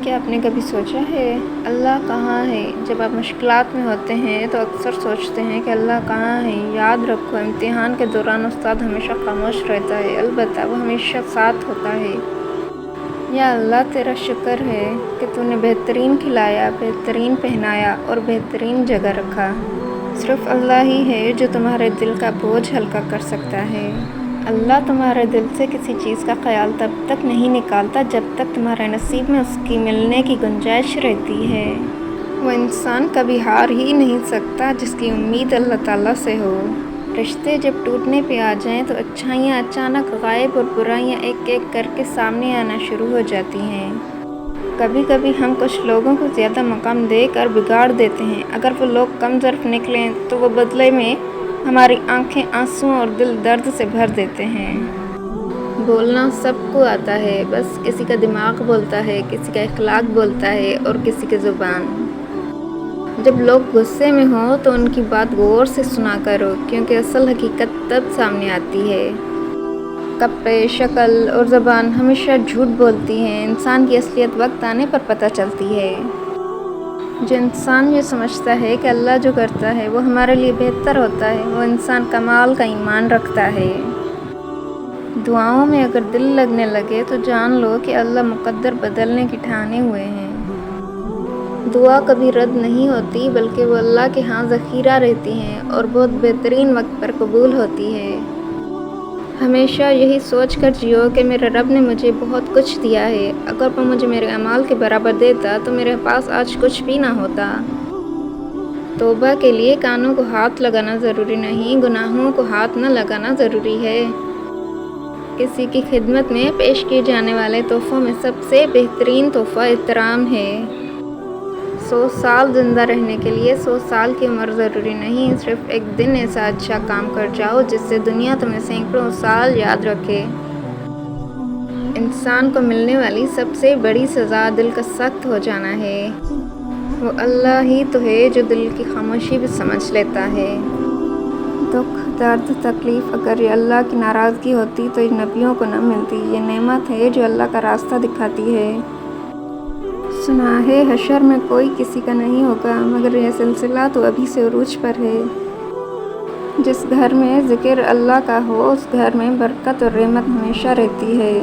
کیا آپ نے کبھی سوچا ہے اللہ کہاں ہے؟ جب آپ مشکلات میں ہوتے ہیں تو اکثر سوچتے ہیں کہ اللہ کہاں ہے۔ یاد رکھو، امتحان کے دوران استاد ہمیشہ خاموش رہتا ہے، البتہ وہ ہمیشہ ساتھ ہوتا ہے۔ یا اللہ، تیرا شکر ہے کہ تو نے بہترین کھلایا، بہترین پہنایا اور بہترین جگہ رکھا۔ صرف اللہ ہی ہے جو تمہارے دل کا بوجھ ہلکا کر سکتا ہے۔ اللہ تمہارے دل سے کسی چیز کا خیال تب تک نہیں نکالتا جب تک تمہارے نصیب میں اس کی ملنے کی گنجائش رہتی ہے۔ وہ انسان کبھی ہار ہی نہیں سکتا جس کی امید اللہ تعالیٰ سے ہو۔ رشتے جب ٹوٹنے پہ آ جائیں تو اچھائیاں اچانک غائب اور برائیاں ایک ایک کر کے سامنے آنا شروع ہو جاتی ہیں۔ کبھی کبھی ہم کچھ لوگوں کو زیادہ مقام دے کر بگاڑ دیتے ہیں۔ اگر وہ لوگ کم ظرف نکلیں تو وہ بدلے میں ہماری آنکھیں آنسوں اور دل درد سے بھر دیتے ہیں۔ بولنا سب کو آتا ہے، بس کسی کا دماغ بولتا ہے، کسی کا اخلاق بولتا ہے اور کسی کی زبان۔ جب لوگ غصے میں ہوں تو ان کی بات غور سے سنا کرو، کیونکہ اصل حقیقت تب سامنے آتی ہے۔ کپڑے، شکل اور زبان ہمیشہ جھوٹ بولتی ہیں۔ انسان کی اصلیت وقت آنے پر پتہ چلتی ہے۔ جو انسان یہ سمجھتا ہے کہ اللہ جو کرتا ہے وہ ہمارے لیے بہتر ہوتا ہے، وہ انسان کمال کا ایمان رکھتا ہے۔ دعاؤں میں اگر دل لگنے لگے تو جان لو کہ اللہ مقدر بدلنے کی ٹھانے ہوئے ہیں۔ دعا کبھی رد نہیں ہوتی، بلکہ وہ اللہ کے ہاں ذخیرہ رہتی ہیں اور بہت بہترین وقت پر قبول ہوتی ہے۔ ہمیشہ یہی سوچ کر جیو کہ میرے رب نے مجھے بہت کچھ دیا ہے، اگر وہ مجھے میرے اعمال کے برابر دیتا تو میرے پاس آج کچھ بھی نہ ہوتا۔ توبہ کے لیے کانوں کو ہاتھ لگانا ضروری نہیں، گناہوں کو ہاتھ نہ لگانا ضروری ہے۔ کسی کی خدمت میں پیش کیے جانے والے تحفوں میں سب سے بہترین تحفہ احترام ہے۔ 100 سال زندہ رہنے کے لیے 100 سال کی عمر ضروری نہیں، صرف ایک دن ایسا اچھا کام کر جاؤ جس سے دنیا تمہیں سینکڑوں سال یاد رکھے۔ انسان کو ملنے والی سب سے بڑی سزا دل کا سخت ہو جانا ہے۔ وہ اللہ ہی تو ہے جو دل کی خاموشی بھی سمجھ لیتا ہے۔ دکھ، درد، تکلیف اگر یہ اللہ کی ناراضگی ہوتی تو یہ نبیوں کو نہ ملتی۔ یہ نعمت ہے جو اللہ کا راستہ دکھاتی ہے۔ سنا ہے حشر میں کوئی کسی کا نہیں ہوگا، مگر یہ سلسلہ تو ابھی سے عروج پر ہے۔ جس گھر میں ذکر اللہ کا ہو اس گھر میں برکت اور رحمت ہمیشہ رہتی ہے۔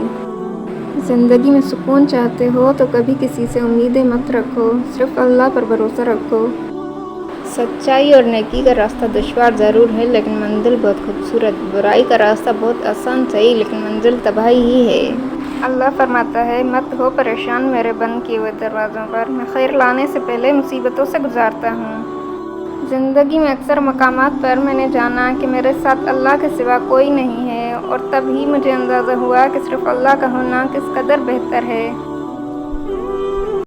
زندگی میں سکون چاہتے ہو تو کبھی کسی سے امیدیں مت رکھو، صرف اللہ پر بھروسہ رکھو۔ سچائی اور نیکی کا راستہ دشوار ضرور ہے لیکن منزل بہت خوبصورت۔ برائی کا راستہ بہت آسان صحیح لیکن منزل تباہی ہی ہے۔ اللہ فرماتا ہے، مت ہو پریشان میرے بند کیے ہوئے دروازوں پر، میں خیر لانے سے پہلے مصیبتوں سے گزارتا ہوں۔ زندگی میں اکثر مقامات پر میں نے جانا کہ میرے ساتھ اللہ کے سوا کوئی نہیں ہے، اور تب ہی مجھے اندازہ ہوا کہ صرف اللہ کا ہونا کس قدر بہتر ہے۔